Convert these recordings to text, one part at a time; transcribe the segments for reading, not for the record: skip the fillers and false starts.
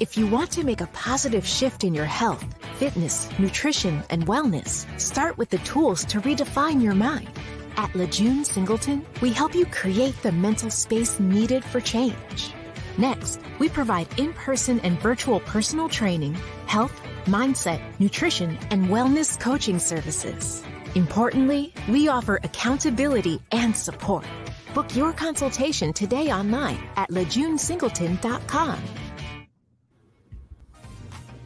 If you want to make a positive shift in your health, fitness, nutrition, and wellness, start with the tools to redefine your mind. At LaJune Singleton, we help you create the mental space needed for change. Next, we provide in-person and virtual personal training, health, mindset, nutrition, and wellness coaching services. Importantly, we offer accountability and support. Book your consultation today online at LaJuneSingleton.com.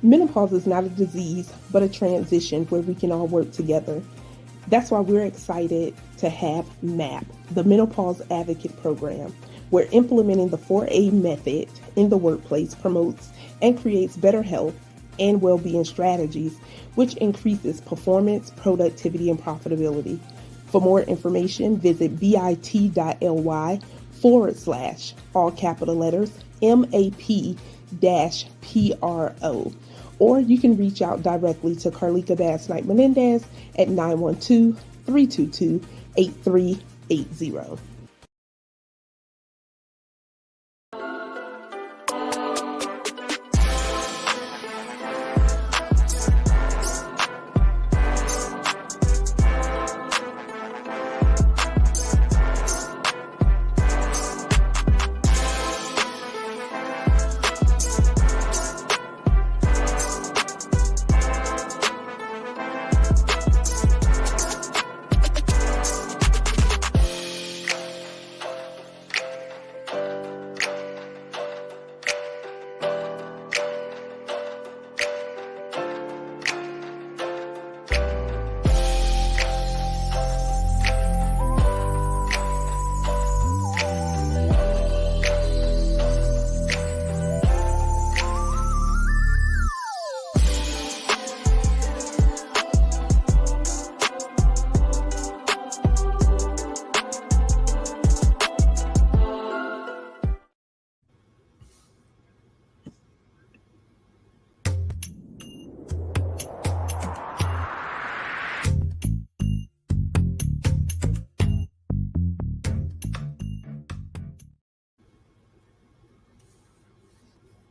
Menopause is not a disease, but a transition where we can all work together. That's why we're excited to have MAP, the Menopause Advocate Program, where implementing the 4A method in the workplace promotes and creates better health and well-being strategies, which increases performance, productivity, and profitability. For more information, visit bit.ly/ all capital letters, MAP-PRO. Or you can reach out directly to Carleeka Basnight-Menendez at 912-322-8380.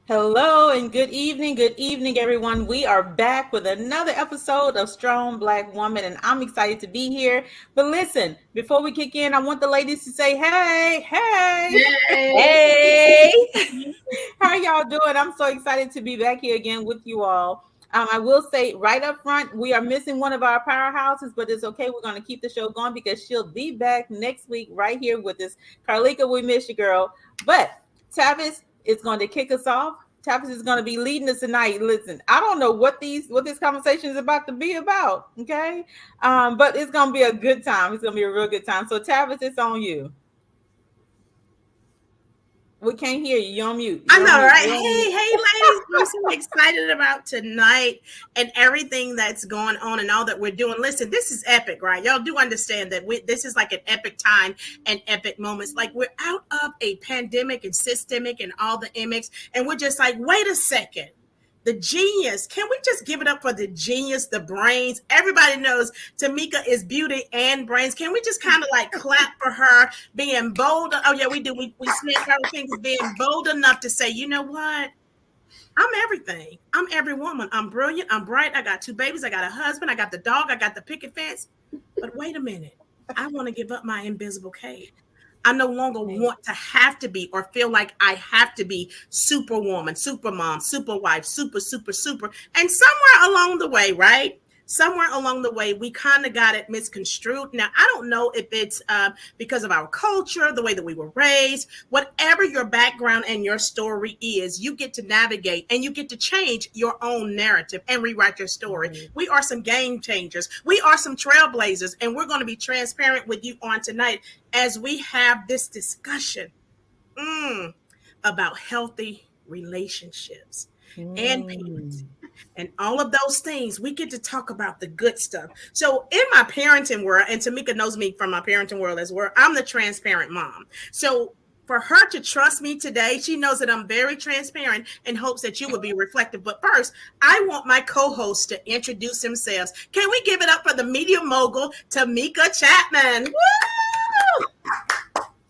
Hello and good evening, everyone. We are back with another episode of Strong Black Woman, and I'm excited to be here. But listen, before we kick in, I want the ladies to say, hey. How y'all doing? I'm so excited to be back here again with you all. I will say right up front, we are missing one of our powerhouses, but it's okay. We're going to keep the show going because she'll be back next week right here with us. Carleeka, we miss you, girl. But Tavis is going to kick us off. Tavis is going to be leading us tonight. Listen, I don't know what this conversation is about to be about, okay? But it's going to be a good time. It's going to be a real good time. So Tavis, it's on you. We can't hear you. You're on mute. I know, right? Hey, ladies. I'm so excited about tonight and everything that's going on and all that we're doing. Listen, this is epic, right? Y'all do understand that this is like an epic time and epic moments. Like we're out of a pandemic and systemic and all the mix, and we're just like, wait a second. The genius. Can we just give it up for the genius, the brains? Everybody knows Tameka is beauty and brains. Can we just kind of like clap for her being bold? Oh, yeah, we do. We snap our fingers, being bold enough to say, you know what? I'm everything. I'm every woman. I'm brilliant. I'm bright. I got 2 babies. I got a husband. I got the dog. I got the picket fence. But wait a minute. I want to give up my invisible cape. I no longer want to have to be or feel like I have to be superwoman, super mom, super wife, super. And somewhere along the way, right? Somewhere along the way, we kind of got it misconstrued. Now, I don't know if it's because of our culture, the way that we were raised, whatever your background and your story is, you get to navigate and you get to change your own narrative and rewrite your story. Mm-hmm. We are some game changers. We are some trailblazers, and we're going to be transparent with you on tonight as we have this discussion about healthy relationships and parenting. And all of those things, we get to talk about the good stuff. So in my parenting world, and Tameka knows me from my parenting world as well, I'm the transparent mom. So for her to trust me today, she knows that I'm very transparent in hopes that you will be reflective. But first, I want my co-hosts to introduce themselves. Can we give it up for the media mogul, Tameka Chapman? Woo!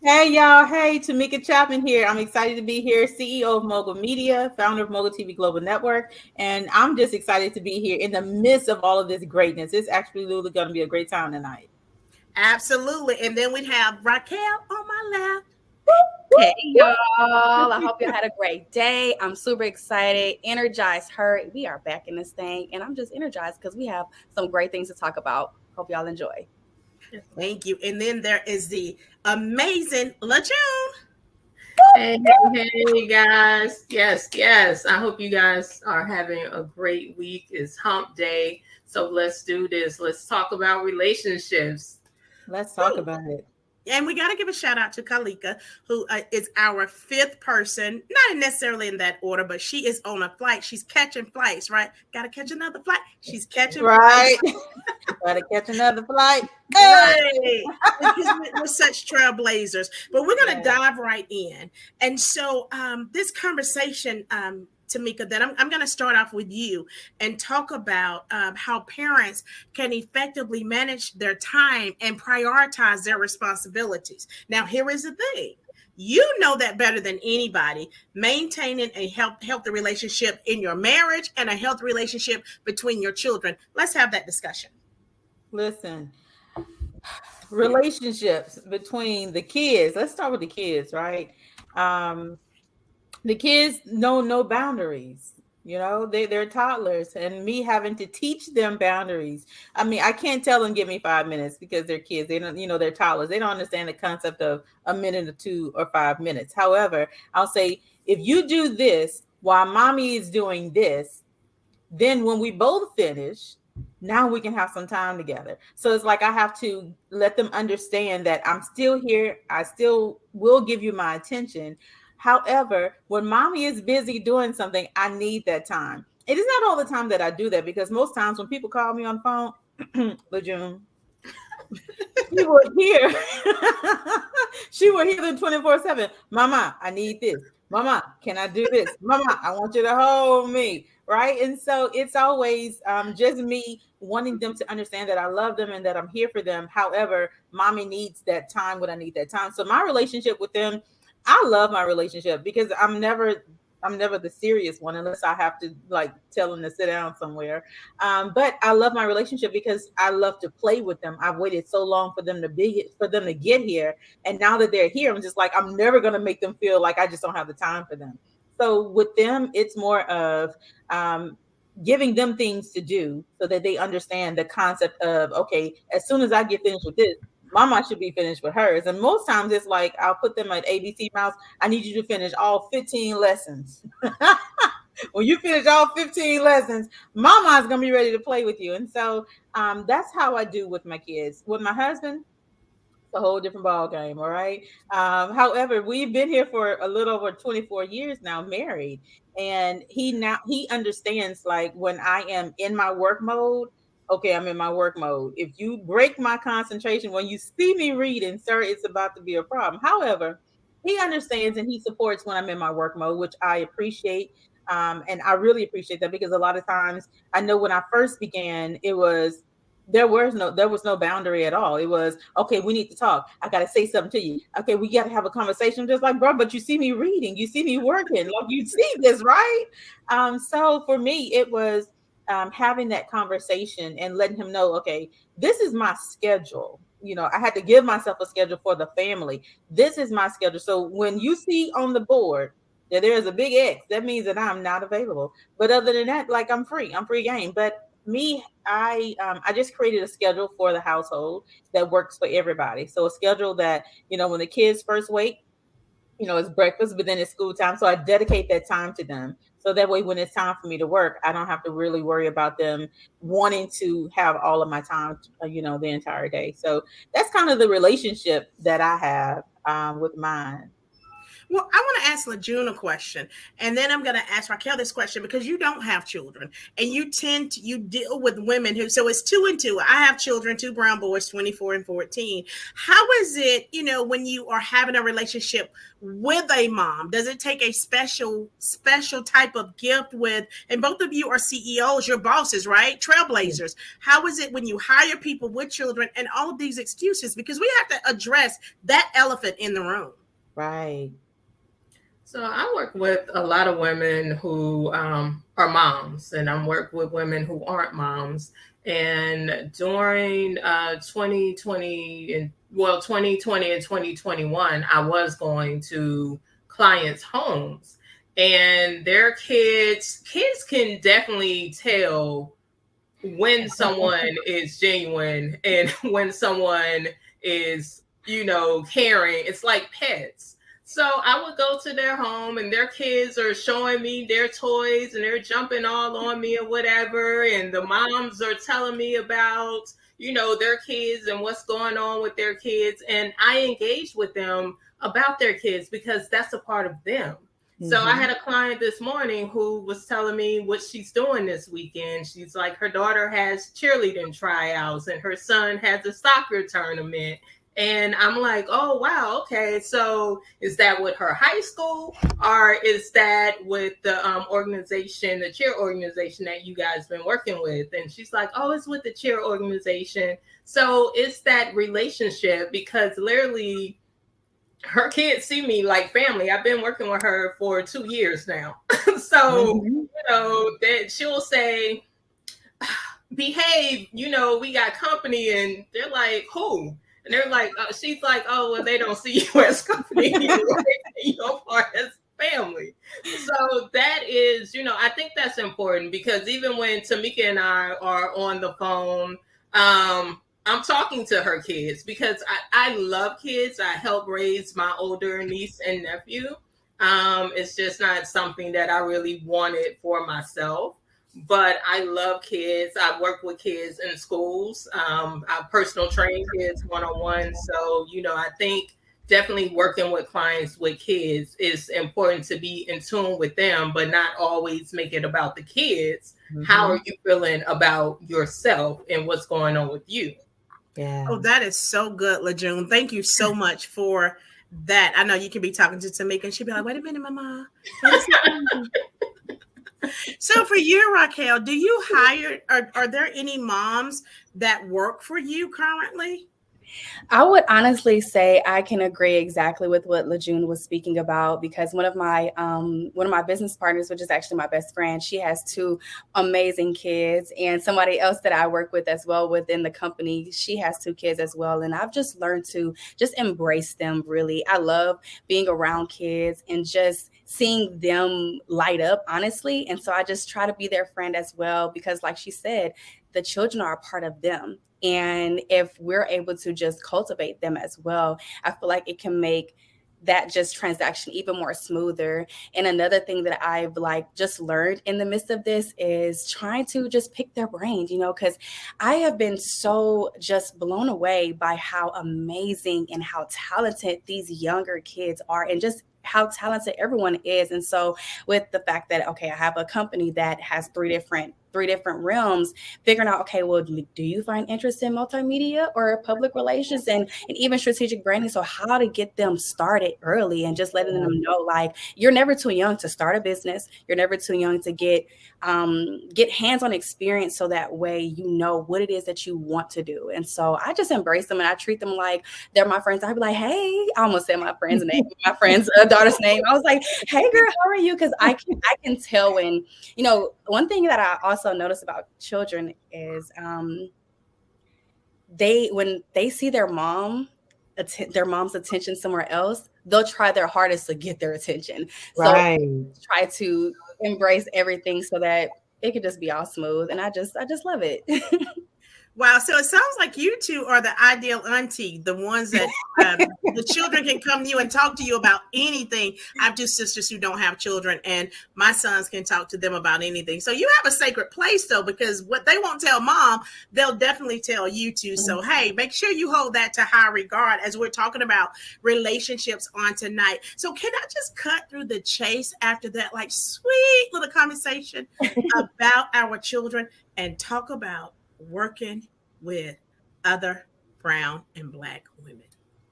Hey y'all, hey, Tameka Chapman here. I'm excited to be here, CEO of Mogul Media, founder of Mogul TV Global Network, and I'm just excited to be here in the midst of all of this greatness. It's actually really going to be a great time tonight. Absolutely. And then we have Raquel on my left. Hey y'all, I hope you had a great day. I'm super excited. energizeHER. We are back in this thing, and I'm just energized because we have some great things to talk about. Hope y'all enjoy. Thank you. And then there is the amazing LaJune. Hey guys. Yes. I hope you guys are having a great week. It's hump day. So let's do this. Let's talk about relationships. Let's talk about it. And we got to give a shout out to Carleeka, who is our fifth person, not necessarily in that order, but she is on a flight. She's catching flights, right? Got to catch another flight. She's catching flights. Got to catch another flight. Hey! We're such trailblazers. But we're going to dive right in. And so this conversation, Tameka, that I'm going to start off with you and talk about how parents can effectively manage their time and prioritize their responsibilities. Now, here is the thing. You know that better than anybody, maintaining a healthy relationship in your marriage and a healthy relationship between your children. Let's have that discussion. Listen, relationships between the kids. Let's start with the kids, right? The kids know no boundaries. You know, they're toddlers, and me having to teach them boundaries. I mean, I can't tell them give me 5 minutes because they're kids. They don't, they're toddlers. They don't understand the concept of a minute or 2 or 5 minutes. However, I'll say, if you do this while mommy is doing this, then when we both finish, now we can have some time together. So it's like I have to let them understand that I'm still here. I still will give you my attention. However, when mommy is busy doing something, I need that time. It is not all the time that I do that, because most times when people call me on the phone, LaJune, she will hear, she will hear them 24/7. Mama, I need this. Mama, can I do this? Mama, I want you to hold me. Right. And so it's always just me wanting them to understand that I love them and that I'm here for them. However, mommy needs that time when I need that time. So my relationship with them, I love my relationship because I'm never the serious one unless I have to like tell them to sit down somewhere. But I love my relationship because I love to play with them. I've waited so long for them to get here. And now that they're here, I'm just like, I'm never going to make them feel like I just don't have the time for them. So with them, it's more of giving them things to do so that they understand the concept of, okay, as soon as I get finished with this, mama should be finished with hers. And most times it's like, I'll put them at ABC Mouse. I need you to finish all 15 lessons. When you finish all 15 lessons, mama's going to be ready to play with you. And so that's how I do with my kids. With my husband, a whole different ball game. All right. However, we've been here for a little over 24 years now, married, and he understands, like, when I am in my work mode. Okay, I'm in my work mode. If you break my concentration when you see me reading, sir, it's about to be a problem. However, he understands and he supports when I'm in my work mode, which I appreciate. And I really appreciate that, because a lot of times, I know when I first began, there was no boundary at all. It was, okay, we need to talk. I got to say something to you. Okay, we got to have a conversation. Just like, bro, but you see me reading, you see me working, like, you see this, right? So for me, it was having that conversation and letting him know, okay, this is my schedule. I had to give myself a schedule for the family. This is my schedule. So when you see on the board that there's a big X, that means that I'm not available. But other than that, like, I'm free game. But me, I just created a schedule for the household that works for everybody. So a schedule that, when the kids first wake, it's breakfast, but then it's school time. So I dedicate that time to them. So that way, when it's time for me to work, I don't have to really worry about them wanting to have all of my time, the entire day. So that's kind of the relationship that I have with mine. Well, I want to ask LaJune a question, and then I'm going to ask Raquel this question because you don't have children, and you deal with women who. So it's 2 and 2. I have children, 2 brown boys, 24 and 14. How is it, when you are having a relationship with a mom? Does it take a special type of gift with? And both of you are CEOs, your bosses, right? Trailblazers. How is it when you hire people with children and all of these excuses? Because we have to address that elephant in the room. Right. So I work with a lot of women who are moms, and I'm working with women who aren't moms. And during 2020 and 2021, I was going to clients' homes, and their kids can definitely tell when someone is genuine and when someone is, caring. It's like pets. So I would go to their home and their kids are showing me their toys and they're jumping all on me or whatever. And the moms are telling me about, their kids and what's going on with their kids. And I engage with them about their kids because that's a part of them. Mm-hmm. So I had a client this morning who was telling me what she's doing this weekend. She's like, her daughter has cheerleading tryouts and her son has a soccer tournament. And I'm like, oh, wow. Okay. So is that with her high school or is that with the organization, the cheer organization that you guys been working with? And she's like, oh, it's with the cheer organization. So it's that relationship because literally her kids see me like family. I've been working with her for 2 years now. So, that she'll say, behave, we got company. And they're like, who? And they're like, she's like, oh, well, they don't see you as company. They see you as family. So that is, I think that's important because even when Tameka and I are on the phone, I'm talking to her kids because I love kids. I help raise my older niece and nephew. It's just not something that I really wanted for myself. But I love kids. I work with kids in schools. I personal train kids one-on-one. So, I think definitely working with clients with kids is important to be in tune with them, but not always make it about the kids. Mm-hmm. How are you feeling about yourself and what's going on with you? Yeah. Oh, that is so good, LaJune. Thank you so much for that. I know you can be talking to Tameka and she'll be like, wait a minute, mama. So for you, Raquel, do you hire, are there any moms that work for you currently? I would honestly say I can agree exactly with what LaJune was speaking about because one of my business partners, which is actually my best friend, she has 2 amazing kids, and somebody else that I work with as well within the company, she has 2 kids as well. And I've just learned to just embrace them. Really, I love being around kids and just seeing them light up, honestly. And so I just try to be their friend as well because, like she said, the children are a part of them. And if we're able to just cultivate them as well, I feel like it can make that just transaction even more smoother. And another thing that I've just learned in the midst of this is trying to just pick their brains, because I have been so just blown away by how amazing and how talented these younger kids are and just how talented everyone is. And so with the fact that, okay, I have a company that has three different realms, figuring out, okay, well, do you find interest in multimedia or public relations and even strategic branding? So how to get them started early and just letting them know, you're never too young to start a business. You're never too young to get hands-on experience. So that way, you know what it is that you want to do. And so I just embrace them and I treat them like they're my friends. I'd be like, hey, I almost said my friend's name, my friend's daughter's name. I was like, hey girl, how are you? Cause I can tell when, one thing that I also notice about children is when they see their mom's attention somewhere else, they'll try their hardest to get their attention. Right. So try to embrace everything so that it could just be all smooth. And I just love it. Wow. So it sounds like you two are the ideal auntie, the ones that the children can come to you and talk to you about anything. I have two sisters who don't have children, and my sons can talk to them about anything. So you have a sacred place, though, because what they won't tell mom, they'll definitely tell you two. So, hey, make sure you hold that to high regard as we're talking about relationships on tonight. So can I just cut through the chase after that, like, sweet little conversation about our children and talk about working with other brown and black women?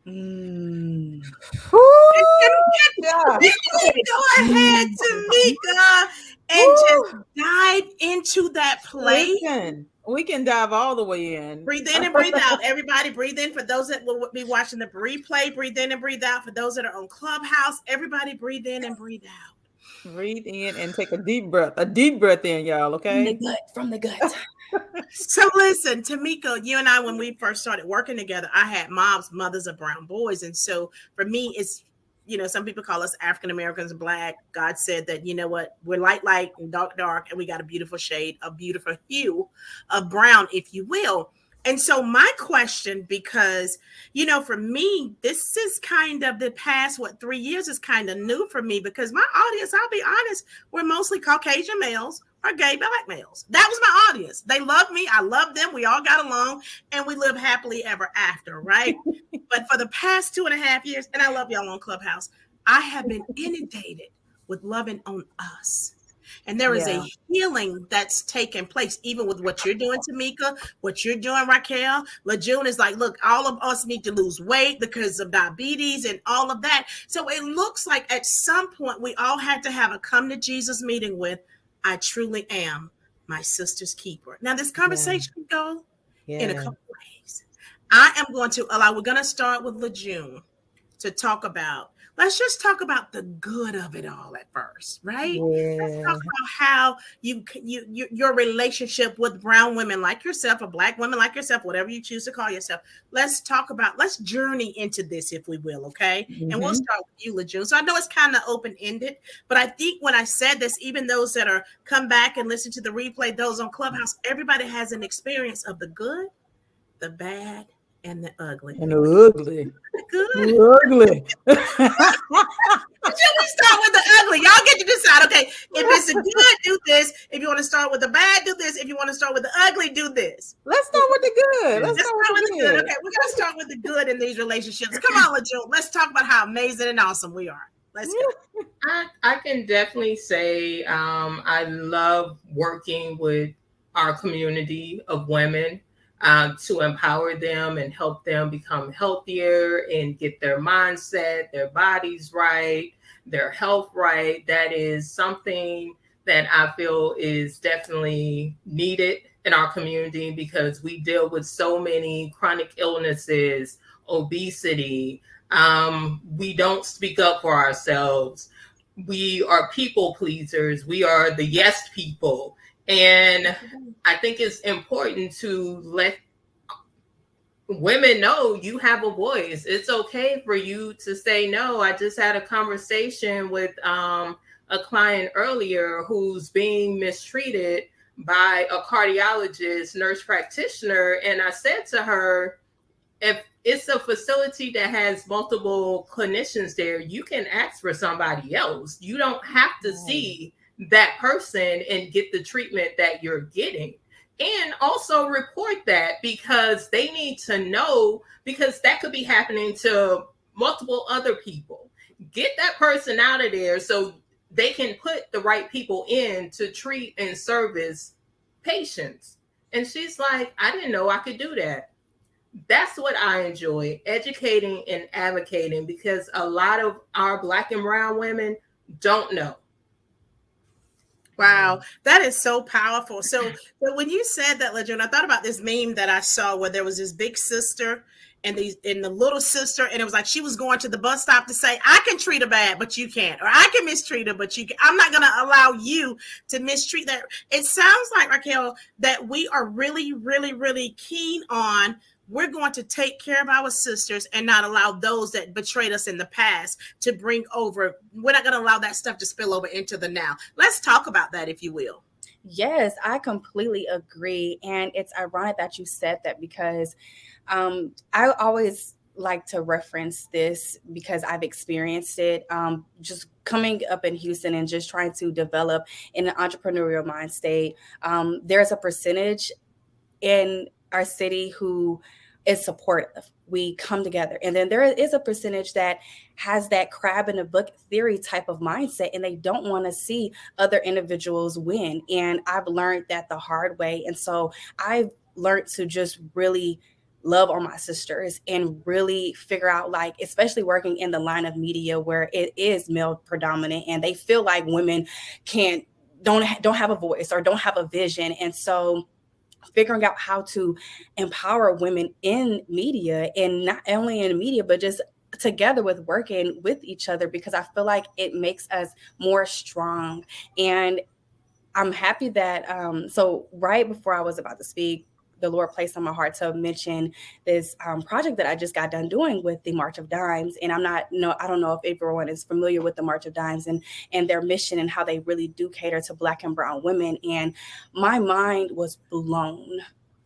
Go ahead, Tameka, and just dive into that place. Listen, we can dive all the way in. Breathe in and breathe out. Everybody breathe in. For those that will be watching the replay, breathe in and breathe out. For those that are on Clubhouse, everybody breathe in and breathe out. Breathe in and take a deep breath. A deep breath in, y'all, okay? From the gut. So listen, Tameka, you and I, when we first started working together, I had mothers of brown boys. And so for me, it's, you know, some people call us African-Americans and black. God said that, you know what, we're light, and dark, and we got a beautiful shade, a beautiful hue of brown, if you will. And so my question, because, you know, for me, this is kind of the past, 3 years is kind of new for me, because my audience, I'll be honest, we're mostly Caucasian males or gay black males. That was my audience. They love me. I love them. We all got along and we live happily ever after, right? But for the past 2.5 years, and I love y'all on Clubhouse, I have been inundated with loving on us. And there is a healing that's taking place, even with what you're doing, Tameka, what you're doing, Raquel. LaJune is like, look, all of us need to lose weight because of diabetes and all of that. So it looks like at some point we all had to have a come to Jesus meeting with, I truly am my sister's keeper. Now, this conversation can go in a couple ways. I am going to allow, we're going to start with LaJune to talk about, let's just talk about the good of it all at first, right? Let's talk about how your relationship with brown women like yourself, or black women like yourself, whatever you choose to call yourself. Let's journey into this, if we will, okay? And we'll start with you, LaJune. So I know it's kind of open-ended, but I think when I said this, even those that are come back and listen to the replay, those on Clubhouse, everybody has an experience of the good, the bad, and the ugly. And the ugly. Good. The ugly. Should we start with the ugly? Y'all get to decide. Okay, if it's a good, do this. If you want to start with the bad, do this. If you want to start with the ugly, do this. Let's start with the good. Let's start with the good. Okay, we're going to start with the good in these relationships. Come on, LaJune. Let's talk about how amazing and awesome we are. Let's go. I can definitely say I love working with our community of women. To empower them and help them become healthier and get their mindset, their bodies right, their health right. That is something that I feel is definitely needed in our community, because we deal with so many chronic illnesses, obesity. We don't speak up for ourselves. We are people pleasers. We are the yes people. And I think it's important to let women know you have a voice. It's okay for you to say no. I just had a conversation with a client earlier who's being mistreated by a cardiologist, nurse practitioner. And I said to her, if it's a facility that has multiple clinicians there, you can ask for somebody else. You don't have to see that person and get the treatment that you're getting. And also report that, because they need to know, because that could be happening to multiple other people. Get that person out of there so they can put the right people in to treat and service patients. And she's like, I didn't know I could do that. That's what I enjoy, educating and advocating, because a lot of our Black and brown women don't know. Wow, that is so powerful. So when you said that, LaJune, I thought about this meme that I saw where there was this big sister and the little sister, and it was like she was going to the bus stop to say, I can treat her bad, but you can't, or I can mistreat her, but you can. I'm not going to allow you to mistreat that. It sounds like, Raquel, that we are really, really, really keen on, we're going to take care of our sisters and not allow those that betrayed us in the past to bring over. We're not going to allow that stuff to spill over into the now. Let's talk about that, if you will. Yes, I completely agree. And it's ironic that you said that because I always like to reference this because I've experienced it just coming up in Houston and just trying to develop in an entrepreneurial mind state. There's a percentage in our city who is supportive. We come together. And then there is a percentage that has that crab in a bucket theory type of mindset, and they don't want to see other individuals win. And I've learned that the hard way. And so I've learned to just really love on my sisters and really figure out, like, especially working in the line of media where it is male predominant and they feel like women don't have a voice or don't have a vision. And so figuring out how to empower women in media, and not only in media, but just together with working with each other, because I feel like it makes us more strong. And I'm happy that, so right before I was about to speak, the Lord placed on my heart to mention this project that I just got done doing with the March of Dimes. And I don't know if everyone is familiar with the March of Dimes and their mission and how they really do cater to Black and brown women. And my mind was blown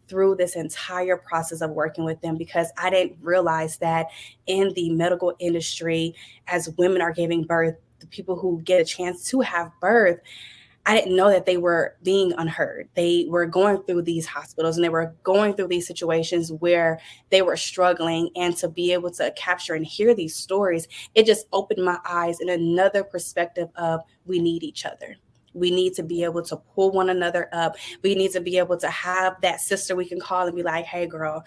through this entire process of working with them, because I didn't realize that in the medical industry, as women are giving birth, the people who get a chance to have birth, I didn't know that they were being unheard. They were going through these hospitals and they were going through these situations where they were struggling. And to be able to capture and hear these stories, it just opened my eyes in another perspective of, we need each other. We need to be able to pull one another up. We need to be able to have that sister we can call and be like, hey, girl,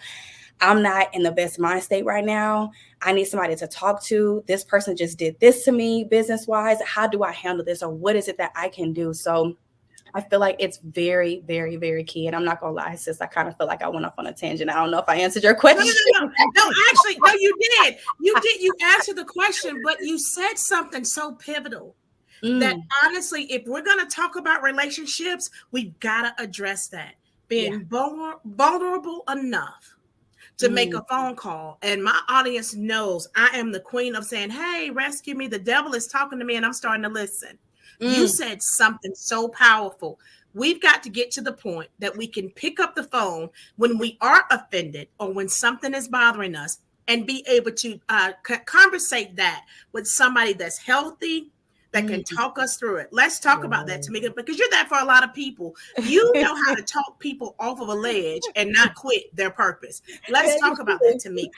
I'm not in the best mind state right now. I need somebody to talk to. This person just did this to me business-wise. How do I handle this? Or what is it that I can do? So I feel like it's very, very, very key. And I'm not going to lie, sis, I kind of feel like I went off on a tangent. I don't know if I answered your question. No, actually, no, you did. You answered the question, but you said something so pivotal that honestly, if we're going to talk about relationships, we've got to address that. Being vulnerable enough to make a phone call. And my audience knows I am the queen of saying, hey, rescue me. The devil is talking to me and I'm starting to listen. You said something so powerful. We've got to get to the point that we can pick up the phone when we are offended or when something is bothering us and be able to conversate that with somebody that's healthy, that can talk us through it. Let's talk about that, Tameka, because you're there for a lot of people. You know how to talk people off of a ledge and not quit their purpose. Let's talk about that, Tameka.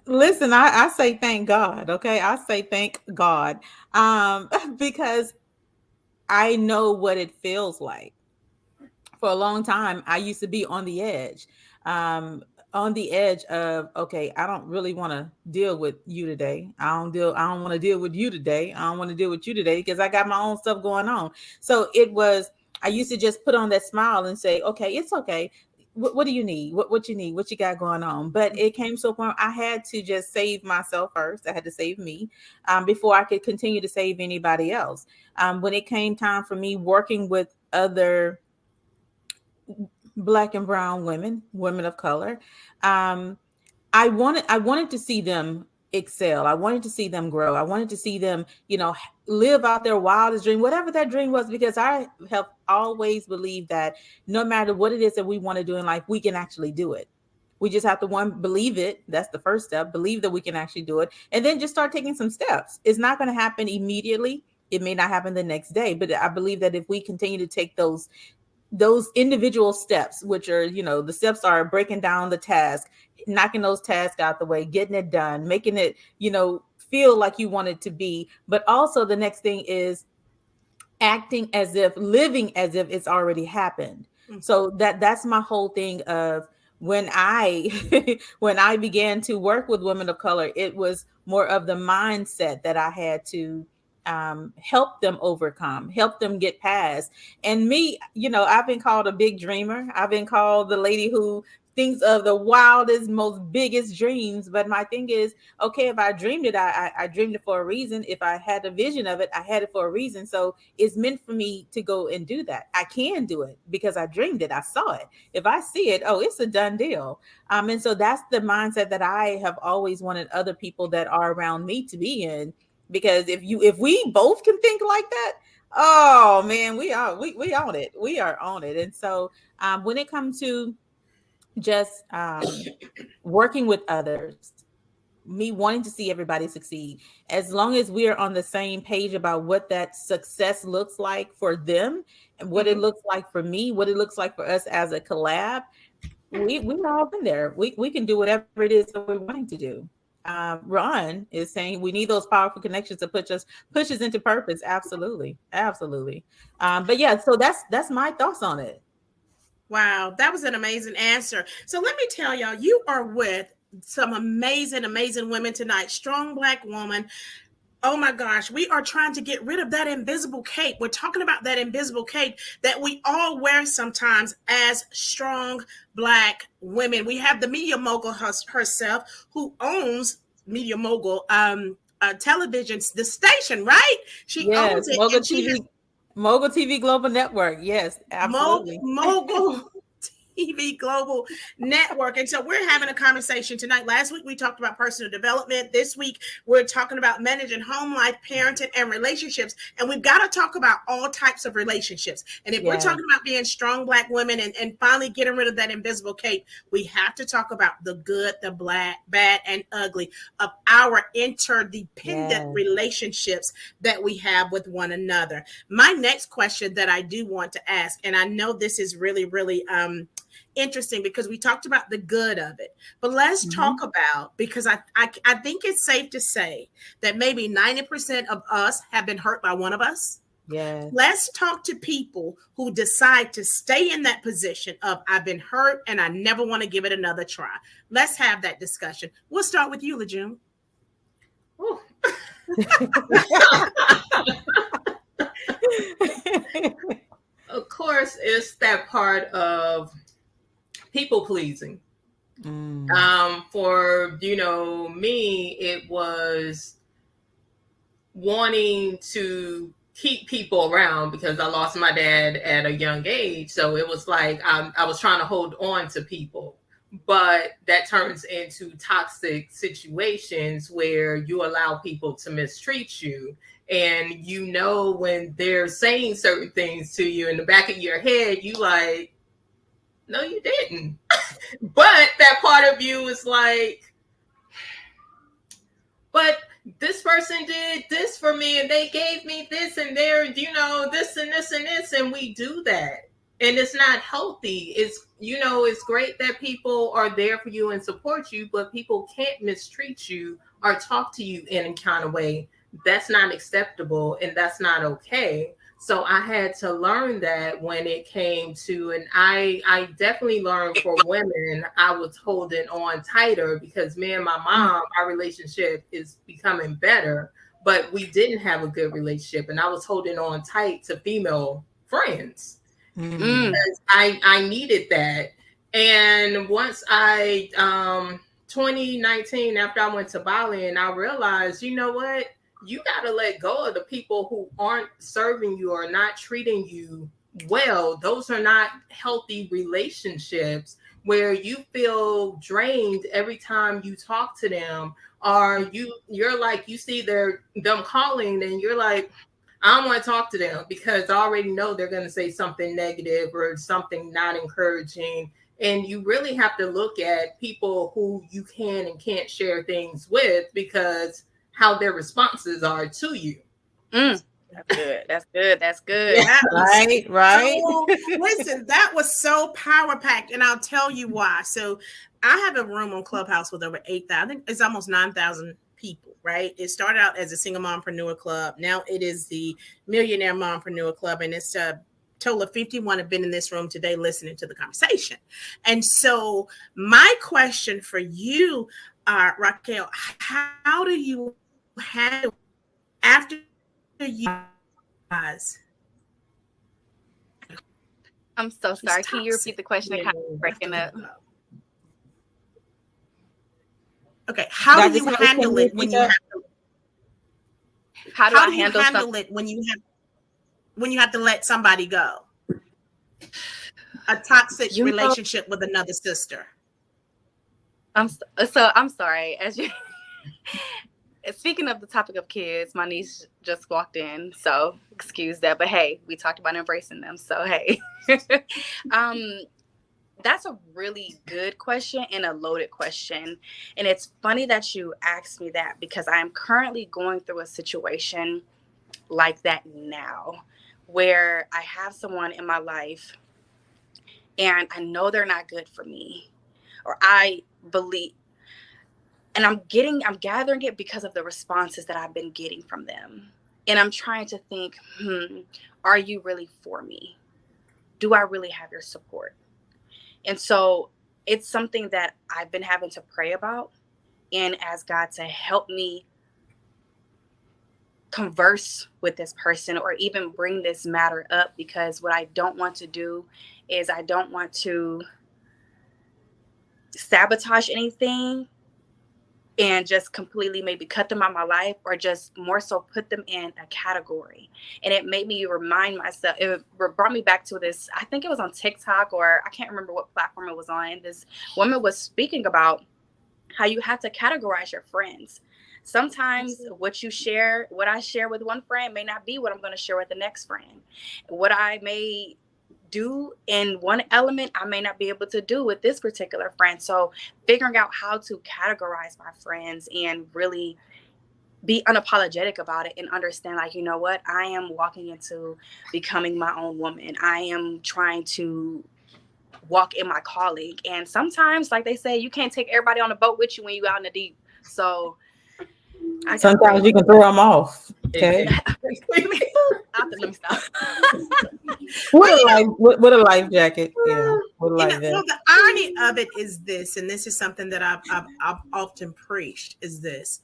Listen, I say thank God. Okay. I say thank God. Because I know what it feels like. For a long time, I used to be on the edge. On the edge of, okay, I don't really want to deal with you today. I don't want to deal with you today. I don't want to deal with you today because I got my own stuff going on. So I used to just put on that smile and say, okay, it's okay. What do you need? What you need? What you got going on? But it came so far, I had to just save myself first. I had to save me before I could continue to save anybody else. When it came time for me working with other Black and brown women of color, I wanted to see them excel. I wanted to see them grow. I wanted to see them, live out their wildest dream, whatever that dream was, because I have always believed that no matter what it is that we want to do in life, we can actually do it. We just have to believe it. That's the first step. Believe that we can actually do it. And then just start taking some steps. It's not going to happen immediately. It may not happen the next day, but I believe that if we continue to take those individual steps, which are, the steps are breaking down the task, knocking those tasks out the way, getting it done, making it, feel like you want it to be. But also the next thing is living as if it's already happened. So that's my whole thing of when I began to work with women of color, it was more of the mindset that I had to help them overcome, help them get past. And me, I've been called a big dreamer. I've been called the lady who thinks of the wildest, most biggest dreams. But my thing is, okay, if I dreamed it, I dreamed it for a reason. If I had a vision of it, I had it for a reason. So it's meant for me to go and do that. I can do it because I dreamed it. I saw it. If I see it, it's a done deal. And so that's the mindset that I have always wanted other people that are around me to be in. Because if we both can think like that, Oh man, we own it. We are on it. And so when it comes to just working with others, me wanting to see everybody succeed, as long as we are on the same page about what that success looks like for them and what it looks like for me, what it looks like for us as a collab, we're all in there. We can do whatever it is that we're wanting to do. Ron is saying we need those powerful connections to push us into purpose. Absolutely. But yeah, so that's my thoughts on it. Wow, that was an amazing answer. So let me tell y'all, you are with some amazing women tonight. Strong Black woman. Oh my gosh, we are trying to get rid of that invisible cape. We're talking about that invisible cape that we all wear sometimes as strong Black women. We have the media mogul herself, who owns Media Mogul television, the station, right? She owns it. Mogul TV, Mogul TV Global Network. Yes, absolutely. Mogul TV Global Network. And so we're having a conversation tonight. Last week, we talked about personal development. This week, we're talking about managing home life, parenting, and relationships. And we've got to talk about all types of relationships. And if we're talking about being strong Black women and finally getting rid of that invisible cape, we have to talk about the good, the black, bad, and ugly of our interdependent relationships that we have with one another. My next question that I do want to ask, and I know this is really, really interesting because we talked about the good of it, but let's talk about, because I think it's safe to say that maybe 90% of us have been hurt by one of us. Yes. Let's talk to people who decide to stay in that position of I've been hurt and I never want to give it another try. Let's have that discussion. We'll start with you, LaJune. Of course, it's that part of people pleasing. For me, it was wanting to keep people around because I lost my dad at a young age. So it was like I was trying to hold on to people, but that turns into toxic situations where you allow people to mistreat you. And when they're saying certain things to you in the back of your head, you like, no, you didn't. But that part of you is like, but this person did this for me and they gave me this and they're, this and this and this. And we do that. And it's not healthy. It's, it's great that people are there for you and support you, but people can't mistreat you or talk to you in any kind of way. That's not acceptable and that's not okay. So I had to learn that when it came to, and I definitely learned for women, I was holding on tighter because me and my mom, our relationship is becoming better, but we didn't have a good relationship. And I was holding on tight to female friends because I needed that. And once 2019, after I went to Bali and I realized, you know what? You got to let go of the people who aren't serving you or not treating you well. Those are not healthy relationships where you feel drained every time you talk to them, or you're like, you see them calling and you're like, I don't want to talk to them because I already know they're going to say something negative or something not encouraging. And you really have to look at people who you can and can't share things with because how their responses are to you. That's good. Yeah, right. So, listen, that was so power packed, and I'll tell you why. So I have a room on Clubhouse with over 8,000. I think it's almost 9,000 people, right? It started out as a single mompreneur club. Now it is the Millionaire Mompreneur Club, and it's a total of 51 have been in this room today listening to the conversation. And so my question for you, Raquel, how do you handle after you guys? I'm so sorry. Can you repeat the question? I kind of breaking up. Okay, how do you handle it when you have to? How do I handle it when you have to let somebody go? A toxic relationship with another sister. I'm sorry. As you, speaking of the topic of kids, my niece just walked in, so excuse that. But hey, we talked about embracing them, so hey. That's a really good question and a loaded question. And it's funny that you asked me that because I am currently going through a situation like that now, where I have someone in my life and I know they're not good for me, or I believe, and I'm gathering it because of the responses that I've been getting from them. And I'm trying to think, are you really for me? Do I really have your support? And so it's something that I've been having to pray about and ask God to help me converse with this person or even bring this matter up, because what I don't want to do is I don't want to sabotage anything and just completely maybe cut them out of my life, or just more so put them in a category. And it made me remind myself, it brought me back to this, I think it was on TikTok, or I can't remember what platform it was on. This woman was speaking about how you have to categorize your friends. Sometimes what you share, what I share with one friend may not be what I'm going to share with the next friend. What I may do in one element, I may not be able to do with this particular friend. So figuring out how to categorize my friends and really be unapologetic about it and understand, like, you know what, I am walking into becoming my own woman. I am trying to walk in my calling. And sometimes, like they say, you can't take everybody on the boat with you when you're out in the deep. So sometimes you can throw them off. Okay. Let me stop. What a life jacket. Yeah. The irony of it is this, and this is something that I've often preached, is this: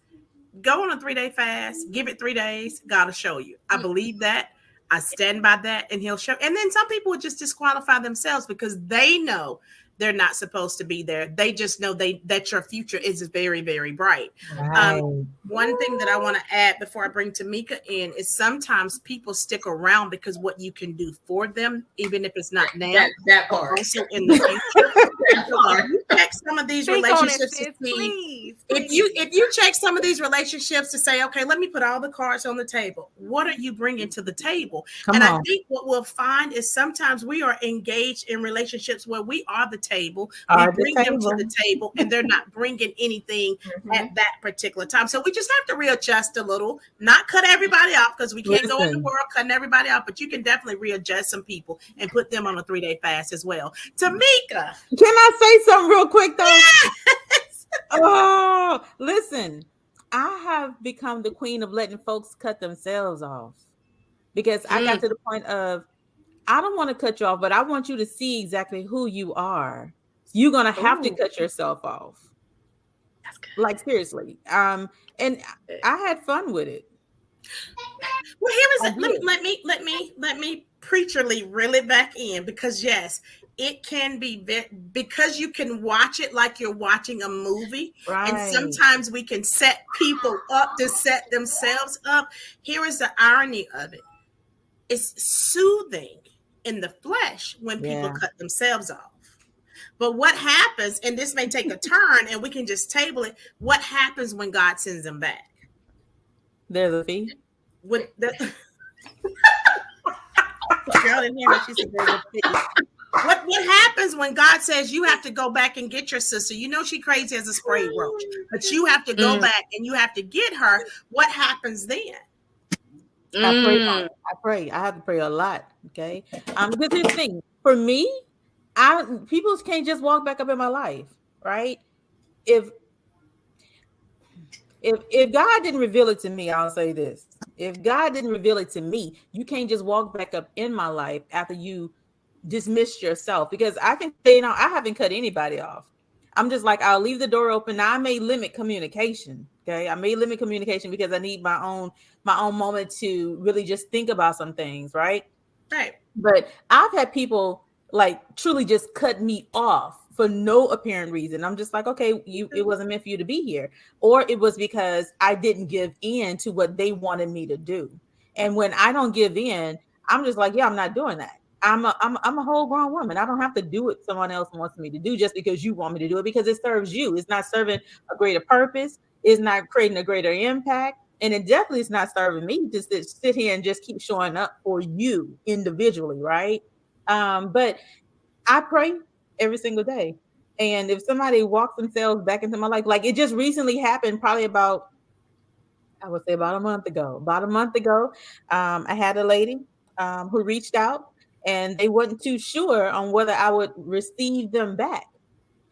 go on a 3-day fast, give it 3 days, God will show you. I believe that. I stand by that, and he'll show. And then some people would just disqualify themselves because they know they're not supposed to be there. They just know that your future is very, very bright. Right. One thing that I want to add before I bring Tameka in is sometimes people stick around because what you can do for them, even if it's not now, that part. Also in the future. You check some of these relationships to see. If you check some of these relationships to say, okay, let me put all the cards on the table. What are you bringing to the table? I think what we'll find is sometimes we are engaged in relationships where we are the table. We bring them to the table, and they're not bringing anything at that particular time. So we just have to readjust a little, not cut everybody off, because we can't go in the world cutting everybody off, but you can definitely readjust some people and put them on a 3-day fast as well. Tameka, can I say something real quick though? Yes. Oh, listen, I have become the queen of letting folks cut themselves off, because I got to the point of, I don't want to cut you off, but I want you to see exactly who you are. You're going to have to cut yourself off. That's good. Like, seriously. And I had fun with it. Well, here is it. Let me preacherly reel it back in, because yes, it can be because you can watch it like you're watching a movie. Right. And sometimes we can set people up to set themselves up. Here is the irony of it. It's soothing in the flesh when people cut themselves off. But what happens, and this may take a turn and we can just table it, what happens when God sends them back? There's a fee. Girl didn't hear what she said. There's a fee. What happens when God says you have to go back and get your sister? You know she crazy as a sprayed roach, but you have to go back and you have to get her. What happens then? I pray. I have to pray a lot. Okay. Because here's the thing. For me, people can't just walk back up in my life, right? If God didn't reveal it to me, I'll say this. If God didn't reveal it to me, you can't just walk back up in my life after you dismissed yourself. Because I can say, I haven't cut anybody off. I'm just like, I'll leave the door open. Now I may limit communication. Okay. I may limit communication because I need my own moment to really just think about some things. Right. Right. But I've had people like truly just cut me off for no apparent reason. I'm just like, okay, it wasn't meant for you to be here. Or it was because I didn't give in to what they wanted me to do. And when I don't give in, I'm just like, yeah, I'm not doing that. I'm a whole grown woman. I don't have to do what someone else wants me to do just because you want me to do it, because it serves you. It's not serving a greater purpose. is not creating a greater impact. And it definitely is not serving me to sit here and just keep showing up for you individually, right? But I pray every single day. And if somebody walks themselves back into my life, like it just recently happened, probably about, I would say about a month ago. About a month ago, I had a lady who reached out and they wasn't too sure on whether I would receive them back.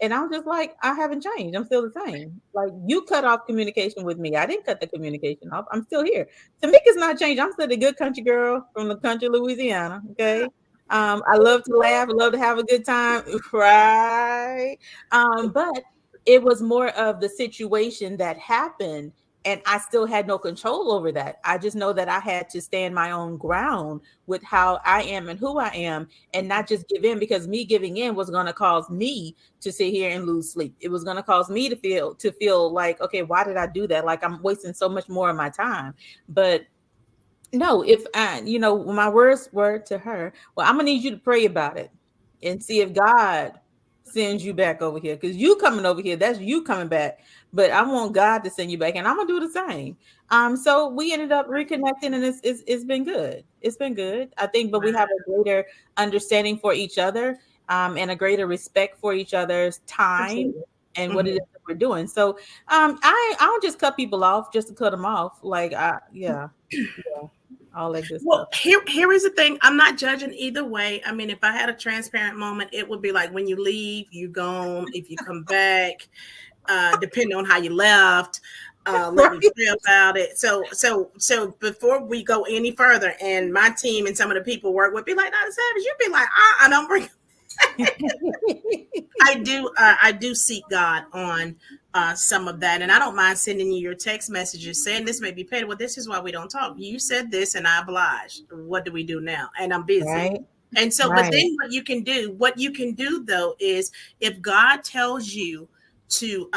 And I was just like, I haven't changed. I'm still the same. Like you cut off communication with me. I didn't cut the communication off. I'm still here. Tameka's not changed. I'm still the good country girl from the country of Louisiana. Okay. I love to laugh. I love to have a good time. Right. But it was more of the situation that happened. And I still had no control over that. I just know that I had to stand my own ground with how I am and who I am and not just give in, because me giving in was going to cause me to sit here and lose sleep. It was going to cause me to feel like, okay, why did I do that? Like I'm wasting so much more of my time. But no, if I, my words were to her, well, I'm gonna need you to pray about it and see if God sends you back over here, because you coming over here, that's you coming back. But I want God to send you back, and I'm gonna do the same. So we ended up reconnecting, and it's been good. It's been good, I think. But we have a greater understanding for each other, and a greater respect for each other's time and what it is that we're doing. So I don't just cut people off just to cut them off. Like yeah. All like this well, stuff. here is the thing. I'm not judging either way. I mean, if I had a transparent moment, it would be like when you leave, you gone. If you come back, depending on how you left, let me pray about it. So before we go any further, and my team and some of the people work would be like, "Not Savage," you'd be like, "I don't bring." I do seek God on some of that, and I don't mind sending you your text messages saying this may be paid. Well, this is why we don't talk. You said this, and I obliged. What do we do now? And I'm busy. Right. And so, but then what you can do though is if God tells you to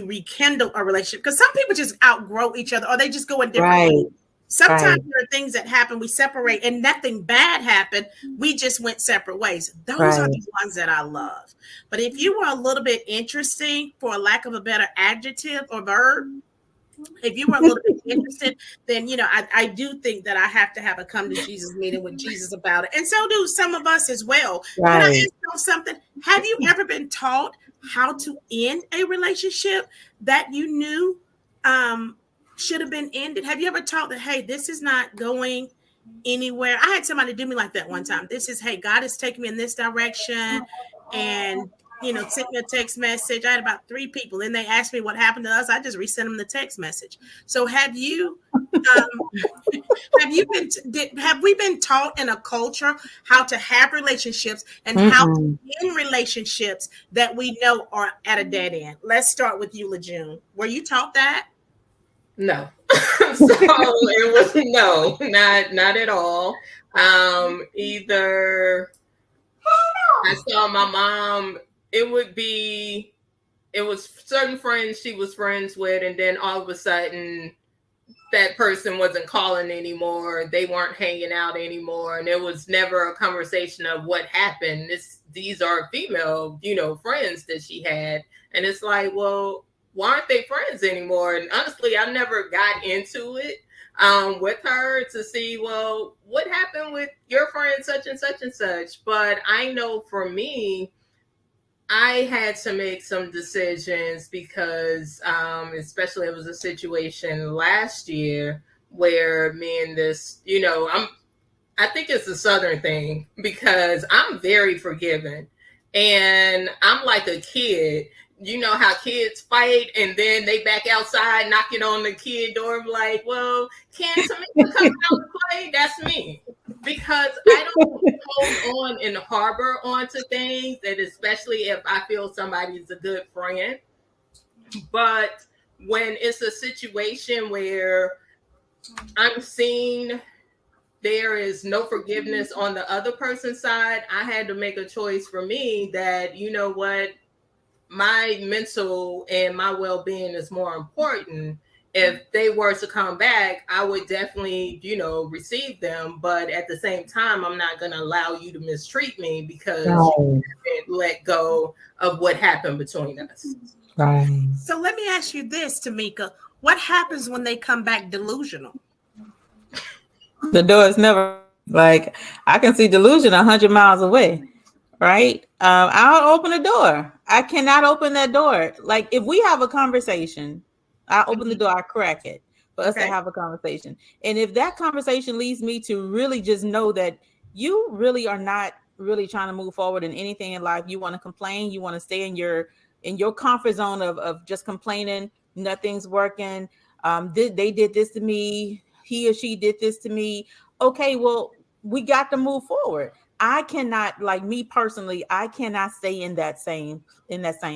rekindle a relationship, because some people just outgrow each other or they just go in different ways. Sometimes there are things that happen, we separate, and nothing bad happened. We just went separate ways. Those are the ones that I love. But if you were a little bit interesting, for a lack of a better adjective or verb, if you were a little bit interested, then, I do think that I have to have a come to Jesus meeting with Jesus about it. And so do some of us as well. Can I ask you something? Have you ever been taught how to end a relationship that you knew should have been ended? Have you ever taught that, hey, this is not going anywhere? I had somebody do me like that one time. Hey, God is taking me in this direction, and sent me a text message. I had about 3 people, and they asked me what happened to us. I just resent them the text message. So have you have we been taught in a culture how to have relationships and how to end relationships that we know are at a dead end? Let's start with you, LaJune. Were you taught that? No. So it was no, not at all. Either I saw my mom, it was certain friends she was friends with, and then all of a sudden that person wasn't calling anymore. They weren't hanging out anymore. And there was never a conversation of what happened. These are female, friends that she had. And it's like, well, why aren't they friends anymore? And honestly, I never got into it with her to see, well, what happened with your friend such and such and such. But I know for me, I had to make some decisions because especially it was a situation last year where me and this, I think it's a Southern thing because I'm very forgiving and I'm like a kid. You know how kids fight and then they back outside knocking on the kid door like, well, can Tameka come out and play? That's me. Because I don't hold on and harbor onto things, and especially if I feel somebody's a good friend. But when it's a situation where I'm seeing there is no forgiveness on the other person's side, I had to make a choice for me that, you know what, my mental and my well-being is more important. if they were to come back, I would definitely, receive them. But at the same time, I'm not going to allow you to mistreat me because you haven't let go of what happened between us. Right. So let me ask you this, Tameka. What happens when they come back delusional? The door is never like, I can see delusion 100 miles away, right? I'll open the door. I cannot open that door. Like if we have a conversation, I open the door, I crack it for us to have a conversation. And if that conversation leads me to really just know that you really are not really trying to move forward in anything in life, you want to complain, you want to stay in your comfort zone of just complaining, nothing's working. They did this to me. He or she did this to me. Okay, well, we got to move forward. I cannot, like me personally, I cannot stay in that same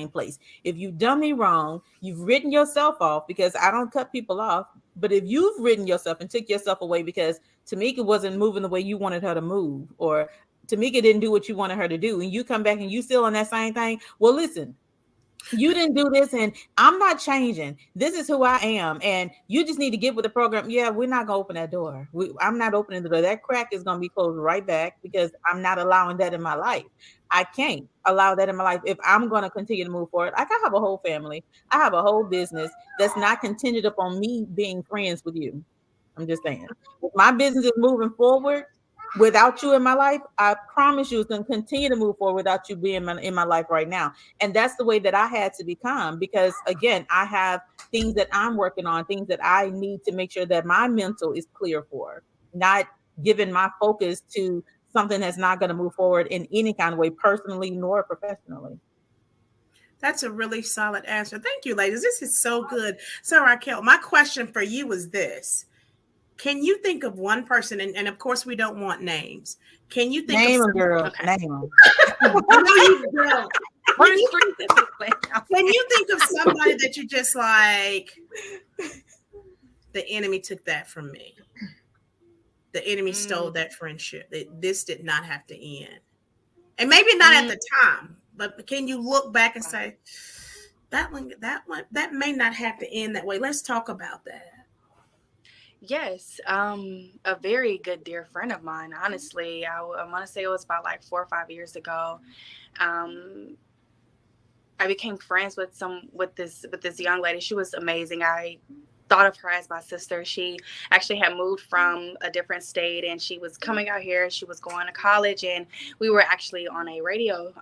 place. If you've done me wrong, you've written yourself off, because I don't cut people off. But if you've written yourself and took yourself away because Tameka wasn't moving the way you wanted her to move, or Tameka didn't do what you wanted her to do, and you come back and you still on that same thing, well, listen, you didn't do this and I'm not changing. This is who I am. And you just need to get with the program. Yeah, we're not going to open that door. I'm not opening the door. That crack is going to be closed right back, because I'm not allowing that in my life. I can't allow that in my life if I'm going to continue to move forward. Like I have a whole family. I have a whole business that's not contingent upon me being friends with you. I'm just saying. If my business is moving forward without you in my life, I promise you it's going to continue to move forward without you being in my life right now. And that's the way that I had to become, because again, I have things that I'm working on, things that I need to make sure that my mental is clear for, not giving my focus to something that's not going to move forward in any kind of way, personally nor professionally. That's a really solid answer. Thank you, ladies. This is so good. So Raquel, my question for you is this. Can you think of one person, and of course we don't want names. Can you think name of them, girl? Okay. Name them. Can you think of somebody that you just like, the enemy took that from me? The enemy stole that friendship. This did not have to end. And maybe not at the time, but can you look back and say, that that may not have to end that way? Let's talk about that. Yes, a very good dear friend of mine. Honestly, I want to say it was about like 4 or 5 years ago. I became friends with this young lady. She was amazing. I thought of her as my sister. She actually had moved from a different state, and she was coming out here. She was going to college, and we were actually on a radio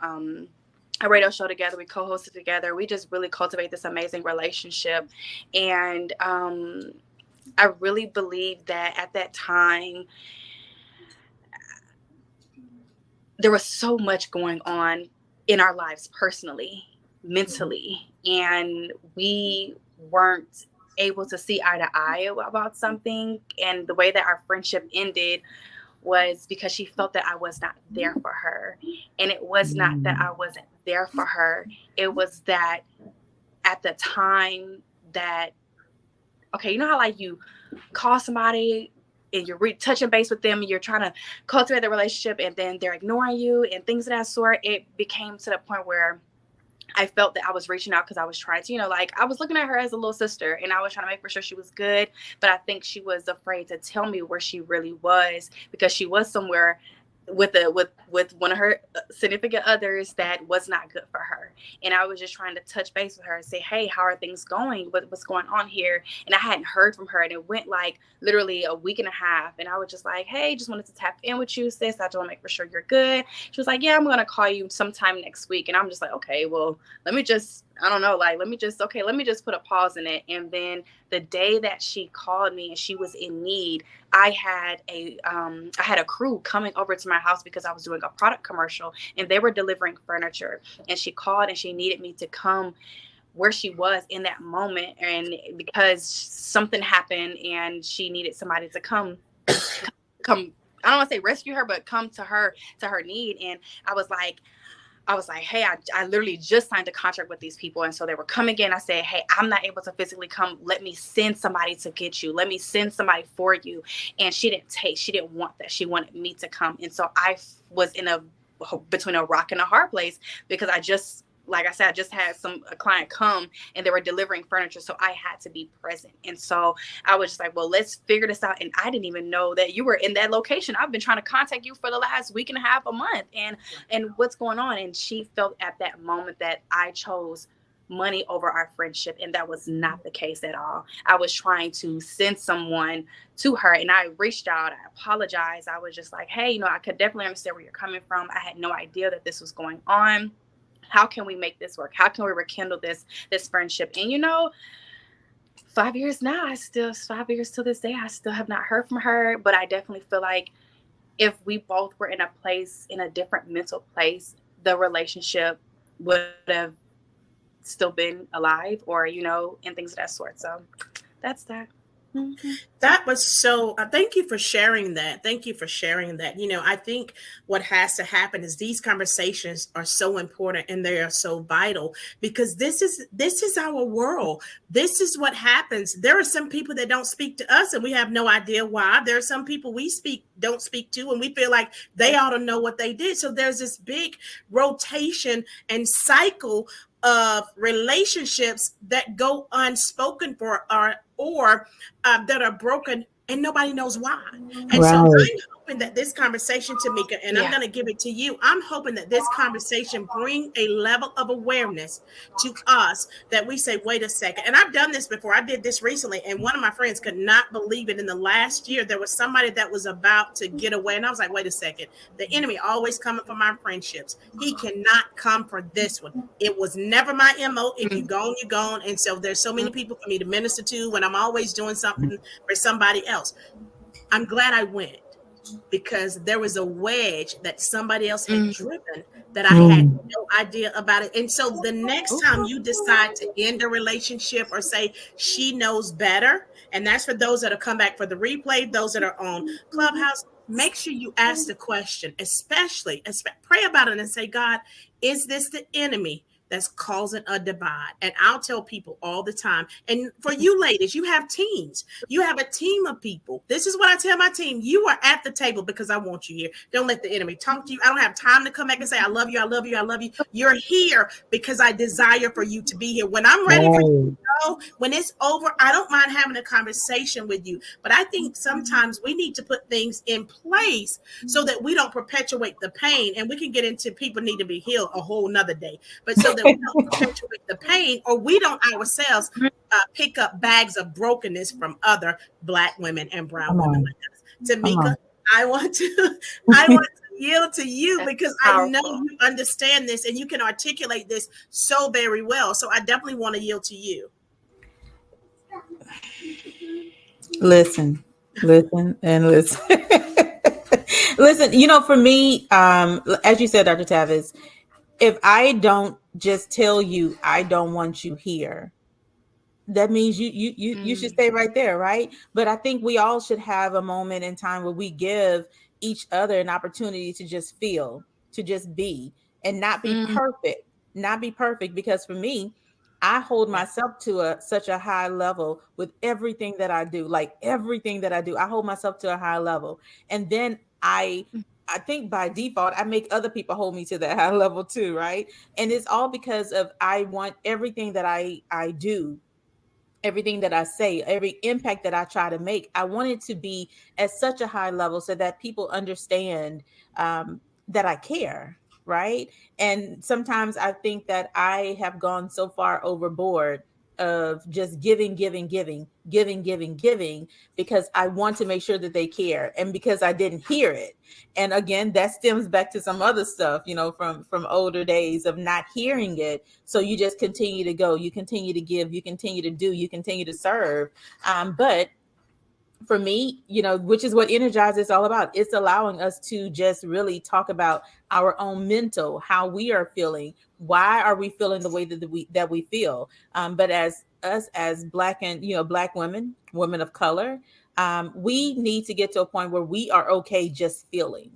show together. We co-hosted together. We just really cultivate this amazing relationship, and I really believe that at that time, there was so much going on in our lives personally, mentally, and we weren't able to see eye to eye about something. And the way that our friendship ended was because she felt that I was not there for her. And it was not that I wasn't there for her. It was that at the time that, okay, you know how like you call somebody and you're touching base with them and you're trying to cultivate the relationship, and then they're ignoring you and things of that sort. It became to the point where I felt that I was reaching out because I was trying to, like I was looking at her as a little sister, and I was trying to make for sure she was good. But I think she was afraid to tell me where she really was, because she was somewhere with one of her significant others that was not good for her. And I was just trying to touch base with her and say, hey, how are things going? What's going on here? And I hadn't heard from her, and it went like literally a week and a half. And I was just like, hey, just wanted to tap in with you, sis. I just want to make for sure you're good. She was like, yeah, I'm going to call you sometime next week. And I'm just like, okay, well, let me just put a pause in it. And then the day that she called me and she was in need, I had a crew coming over to my house because I was doing a product commercial and they were delivering furniture. And she called and she needed me to come where she was in that moment. And because something happened and she needed somebody to come, I don't want to say rescue her, but come to her need. And I was like, hey, I literally just signed a contract with these people. And so they were coming in. I said, hey, I'm not able to physically come. Let me send somebody to get you. Let me send somebody for you. And she didn't want that. She wanted me to come. And so I was between a rock and a hard place, because I just like I said, I just had a client come and they were delivering furniture. So I had to be present. And so I was just like, well, let's figure this out. And I didn't even know that you were in that location. I've been trying to contact you for the last week and a half, a month. And what's going on? And she felt at that moment that I chose money over our friendship. And that was not the case at all. I was trying to send someone to her, and I reached out. I apologized. I was just like, hey, I could definitely understand where you're coming from. I had no idea that this was going on. How can we make this work? How can we rekindle this friendship? And 5 years now, 5 years to this day, I still have not heard from her. But I definitely feel like if we both were in a different mental place, the relationship would have still been alive, or and things of that sort. So that's that. Mm-hmm. That was so, thank you for sharing that. Thank you for sharing that. I think what has to happen is these conversations are so important and they are so vital, because this is our world. This is what happens. There are some people that don't speak to us and we have no idea why. There are some people we don't speak to and we feel like they ought to know what they did. So there's this big rotation and cycle of relationships that go unspoken for or that are broken and nobody knows why. And so I'm hoping that this conversation, Tameka, and I'm going to give it to you. I'm hoping that this conversation bring a level of awareness to us that we say, wait a second. And I've done this before. I did this recently, and one of my friends could not believe it. In the last year, there was somebody that was about to get away. And I was like, wait a second. The enemy always coming for my friendships. He cannot come for this one. It was never my MO. If you're gone, you're gone. And so there's so many people for me to minister to when I'm always doing something for somebody else. I'm glad I went, because there was a wedge that somebody else had driven that I had no idea about it. And so the next time you decide to end a relationship or say she knows better, and that's for those that have come back for the replay, those that are on Clubhouse, make sure you ask the question, especially pray about it and say, God, is this the enemy that's causing a divide? And I'll tell people all the time. And for you ladies, you have teams. You have a team of people. This is what I tell my team. You are at the table because I want you here. Don't let the enemy talk to you. I don't have time to come back and say, I love you, I love you, I love you. You're here because I desire for you to be here. When I'm ready for you to go, when it's over, I don't mind having a conversation with you. But I think sometimes we need to put things in place so that we don't perpetuate the pain. And we can get into people need to be healed a whole nother day. But so that we don't perpetuate the pain, or we don't ourselves pick up bags of brokenness from other Black women and brown women like us. Tameka, I want to yield to you because I know you understand this and you can articulate this so very well. So I definitely want to yield to you. Listen. Listen. Listen, for me, as you said, Dr. Tavis, if I don't just tell you I don't want you here, that means you should stay right there, right? But I think we all should have a moment in time where we give each other an opportunity to just feel, to just be, and not be perfect. Because for me, I hold myself to such a high level with everything that I do. Like everything that I do, I hold myself to a high level. And then I think by default, I make other people hold me to that high level too, right? And it's all because of I want everything that I do, everything that I say, every impact that I try to make, I want it to be at such a high level so that people understand that I care, right? And sometimes I think that I have gone so far overboard of just giving, because I want to make sure that they care, and because I didn't hear it. And again, that stems back to some other stuff, from older days of not hearing it. So you just continue to go, you continue to give, you continue to do, you continue to serve. But for me, which is what Energize is all about. It's allowing us to just really talk about our own mental, how we are feeling. Why are we feeling the way that we feel? But as Black and, Black women of color, we need to get to a point where we are okay just feeling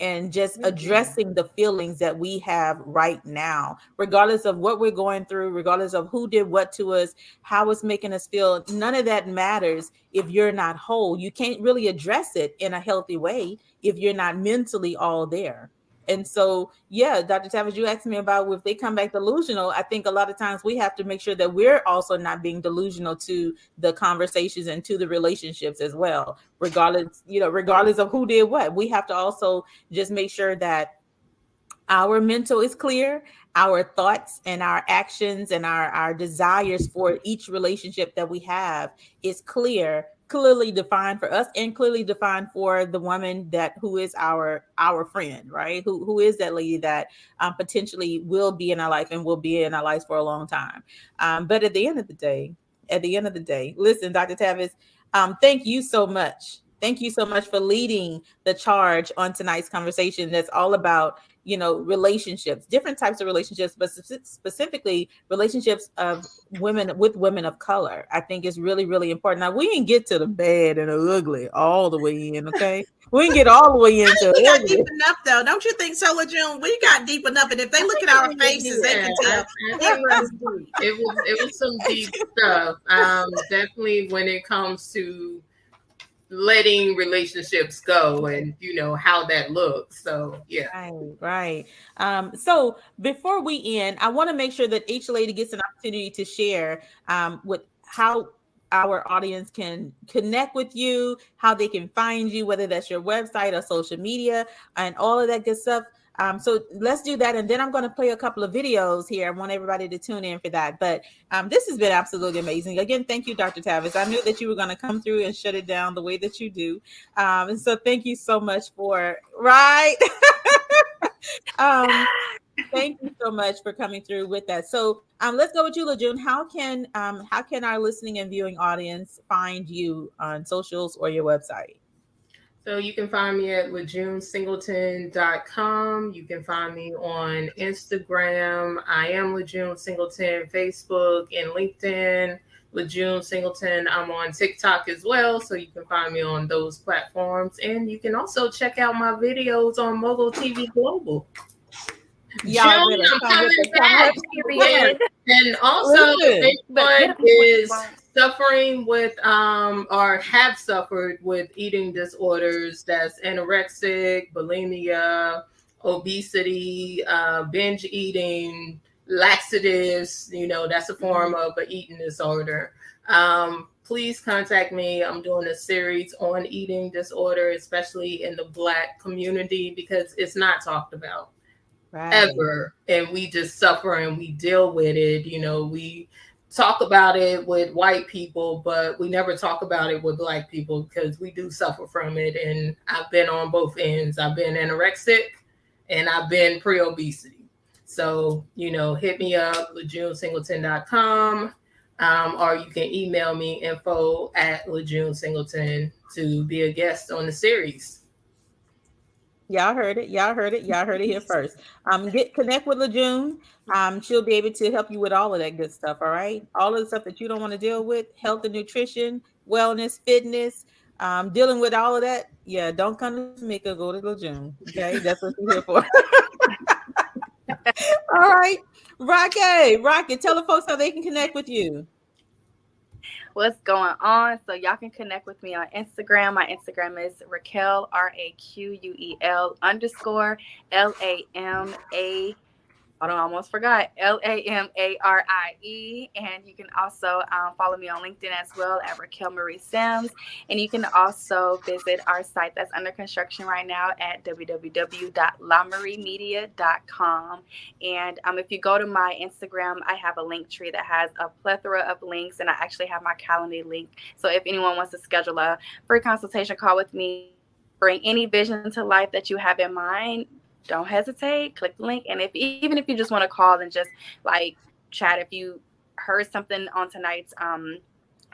and just addressing the feelings that we have right now, regardless of what we're going through, regardless of who did what to us, how it's making us feel. None of that matters if you're not whole. You can't really address it in a healthy way if you're not mentally all there. And so, yeah, Dr. Tavis, you asked me about if they come back delusional. I think a lot of times we have to make sure that we're also not being delusional to the conversations and to the relationships as well, regardless of who did what. We have to also just make sure that our mental is clear, our thoughts and our actions and our desires for each relationship that we have is clearly defined for us and clearly defined for the woman who is our friend, right? Who is that lady that potentially will be in our life and will be in our lives for a long time. But at the end of the day, listen, Dr. Tavis, thank you so much. Thank you so much for leading the charge on tonight's conversation that's all about, relationships, different types of relationships, but specifically relationships of women with women of color. I think is really, really important. Now, we didn't get to the bad and the ugly all the way in, okay? We didn't get all the way into we got ugly. deep enough, though. Don't you think so, LaJune? We got deep enough, and if they look at our faces, they can tell it runs deep. It was some deep stuff. Definitely when it comes to letting relationships go and how that looks. So yeah. Right. So before we end, I want to make sure that each lady gets an opportunity to share with how our audience can connect with you, how they can find you, whether that's your website or social media and all of that good stuff. So let's do that. And then I'm going to play a couple of videos here. I want everybody to tune in for that. But this has been absolutely amazing. Again, thank you, Dr. Tavis. I knew that you were going to come through and shut it down the way that you do. And so thank you so much right. Thank you so much for coming through with that. So let's go with you, LaJune. How can our listening and viewing audience find you on socials or your website? So you can find me at LaJuneSingleton.com. You can find me on Instagram. I am LaJune Singleton, Facebook and LinkedIn. LaJune Singleton. I'm on TikTok as well, so you can find me on those platforms. And you can also check out my videos on Mogul TV Global. Yeah, I'm coming back. And also, the big one is suffering with or have suffered with eating disorders. That's anorexic, bulimia, obesity, binge eating, laxatives. That's a form of an eating disorder. Please contact me. I'm doing a series on eating disorder, especially in the Black community, because it's not talked about. Right. Ever. And we just suffer and we deal with it. We talk about it with white people, but we never talk about it with Black people because we do suffer from it. And I've been on both ends. I've been anorexic and I've been pre-obesity. So, hit me up, LaJuneSingleton.com, or you can email me info@LaJuneSingleton to be a guest on the series. Y'all heard it here first. Connect with LaJune. She'll be able to help you with all of that good stuff. All right, all of the stuff that you don't want to deal with, health and nutrition, wellness, fitness, dealing with all of that. Yeah, don't come to Tameka, go to LaJune. Okay, that's what you're here for. All right, Raquel, tell the folks how they can connect with you. What's going on? So y'all can connect with me on Instagram. My Instagram is Raquel, RAQUEL _LAMA. I almost forgot. LAMARIE. And you can also follow me on LinkedIn as well at Raquel Marie Sims. And you can also visit our site that's under construction right now at www.lamariemedia.com. And if you go to my Instagram, I have a link tree that has a plethora of links, and I actually have my Calendly link. So if anyone wants to schedule a free consultation call with me, bring any vision to life that you have in mind, don't hesitate, click the link. And even if you just want to call and just chat, if you heard something on tonight's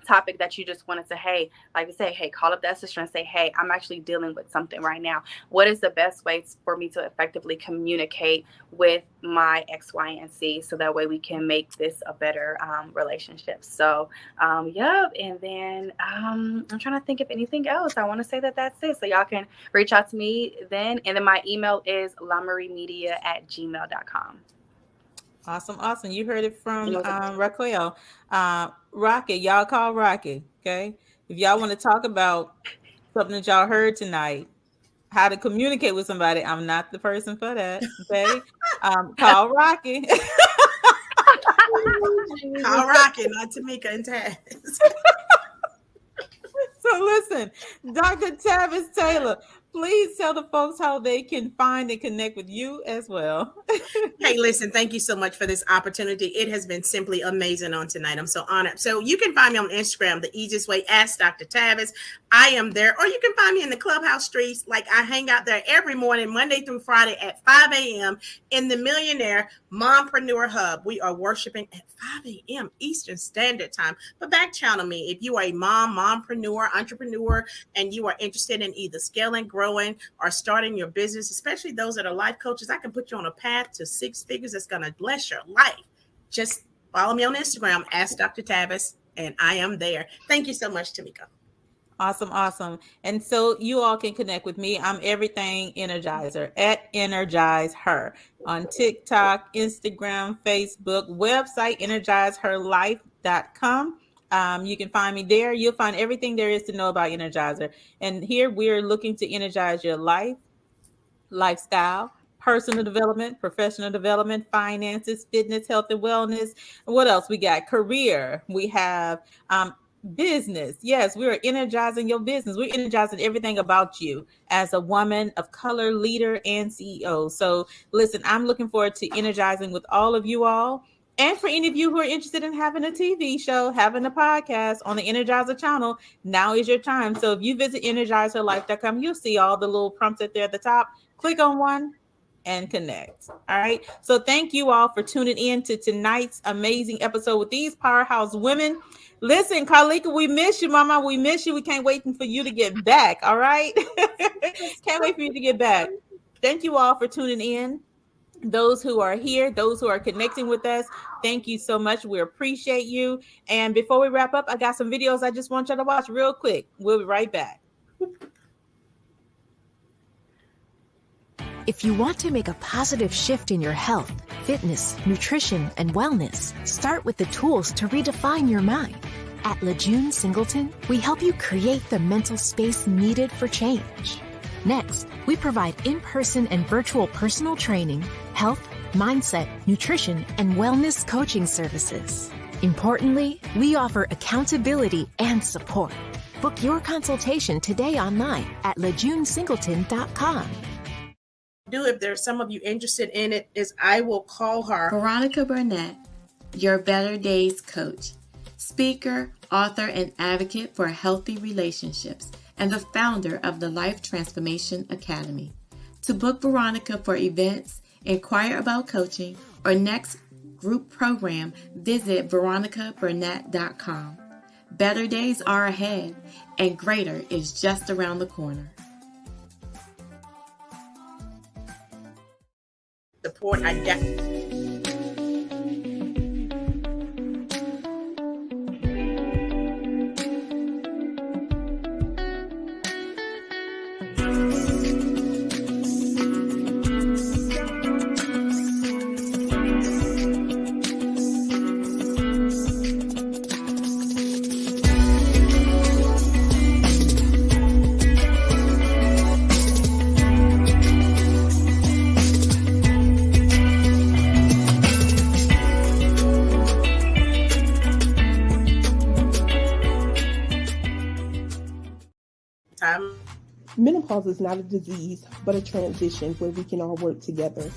topic that you just wanted to, hey, call up the sister and say, hey, I'm actually dealing with something right now. What is the best way for me to effectively communicate with my X, Y, and Z so that way we can make this a better relationship? So, and then I'm trying to think of anything else. I want to say that's it. So y'all can reach out to me then. And then my email is lamariemedia@gmail.com. Awesome. You heard it from Raquel. Rocky, y'all call Rocky, okay? If y'all want to talk about something that y'all heard tonight, how to communicate with somebody, I'm not the person for that. Okay. Call Rocky. Call Rocky, not Tameka and Tavis. So listen, Dr. Tavis Taylor, please tell the folks how they can find and connect with you as well. Hey, listen, thank you so much for this opportunity. It has been simply amazing on tonight. I'm so honored. So you can find me on Instagram, the easiest way, Ask Dr. Tavis. I am there. Or you can find me in the Clubhouse streets. Like I hang out there every morning, Monday through Friday at 5 a.m. in the Millionaire Mompreneur Hub. We are worshiping at 5 a.m. Eastern Standard Time. But back channel me if you are a mompreneur, entrepreneur, and you are interested in either scaling, growing, or starting your business, especially those that are life coaches. I can put you on a path to 6 figures that's going to bless your life. Just follow me on Instagram, Ask Dr. Tavis, and I am there. Thank you so much, Tameka. Awesome. And so you all can connect with me. I'm everything Energizer at energizeHER on TikTok, Instagram, Facebook, website, energizeherlife.com. You can find me there. You'll find everything there is to know about Energizer. And here we're looking to energize your life, lifestyle, personal development, professional development, finances, fitness, health, and wellness. What else? We got career. We have business. Yes, we're energizing your business. We're energizing everything about you as a woman of color, leader, and CEO. So listen, I'm looking forward to energizing with all of you all. And for any of you who are interested in having a TV show, having a podcast on the Energizer channel, now is your time. So if you visit energizeherlife.com, you'll see all the little prompts up there at the top. Click on one and connect. All right. So thank you all for tuning in to tonight's amazing episode with these powerhouse women. Listen, Carleeka, we miss you, Mama. We miss you. We can't wait for you to get back. All right. Can't wait for you to get back. Thank you all for tuning in. Those who are here, those who are connecting with us, thank you so much. We appreciate you. And before we wrap up, I got some videos I just want you to watch real quick. We'll be right back. If you want to make a positive shift in your health, fitness, nutrition, and wellness, start with the tools to redefine your mind. At LaJune Singleton, we help you create the mental space needed for change. Next, we provide in-person and virtual personal training, health, mindset, nutrition, and wellness coaching services. Importantly, we offer accountability and support. Book your consultation today online at LaJuneSingleton.com. If there's some of you interested in it, is I will call her Veronica Burnett, your Better Days coach, speaker, author, and advocate for healthy relationships, and the founder of the Life Transformation Academy. To book Veronica for events, inquire about coaching, or next group program, visit veronicaburnett.com. Better days are ahead, and greater is just around the corner. Support I got. Menopause is not a disease, but a transition where we can all work together.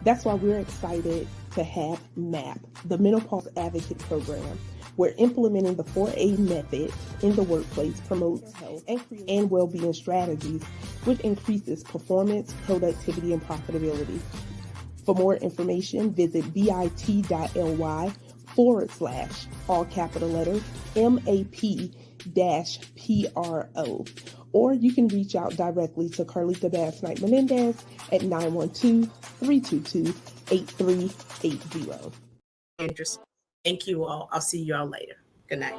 That's why we're excited to have MAP, the Menopause Advocate Program. We're implementing the 4A method in the workplace, promotes health and well-being strategies, which increases performance, productivity, and profitability. For more information, visit bit.ly/ all capital letters, MAP-PRO. Or you can reach out directly to Carleeka Basnight-Menendez at 912-322-8380. Interesting. Thank you all. I'll see you all later. Good night.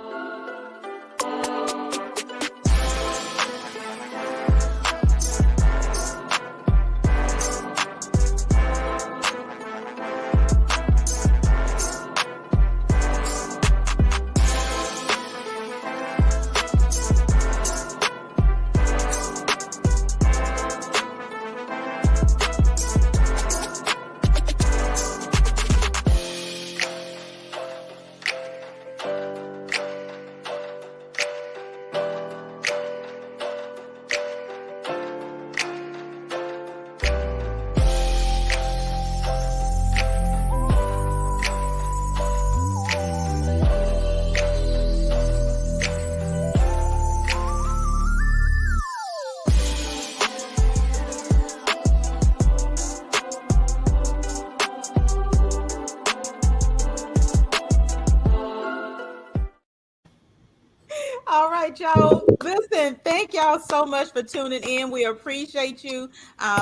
Listen, thank y'all so much for tuning in. We appreciate you.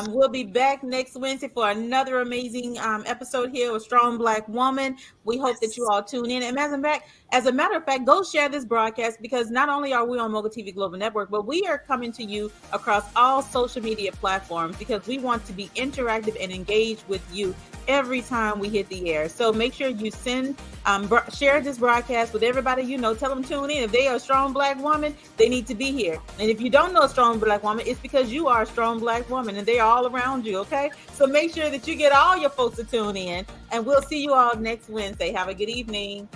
We'll be back next Wednesday for another amazing episode here with Strong Black Woman. We hope that you all tune in. And as a matter of fact, go share this broadcast, because not only are we on Mogul TV Global Network, but we are coming to you across all social media platforms, because we want to be interactive and engaged with you every time we hit the air. So make sure you share this broadcast with everybody you know. Tell them to tune in. If they are a strong Black woman, they need to be here. And if you don't know a strong Black woman, it's because you are a strong Black woman and they are all around you, okay? So make sure that you get all your folks to tune in, and we'll see you all next Wednesday. Have a good evening.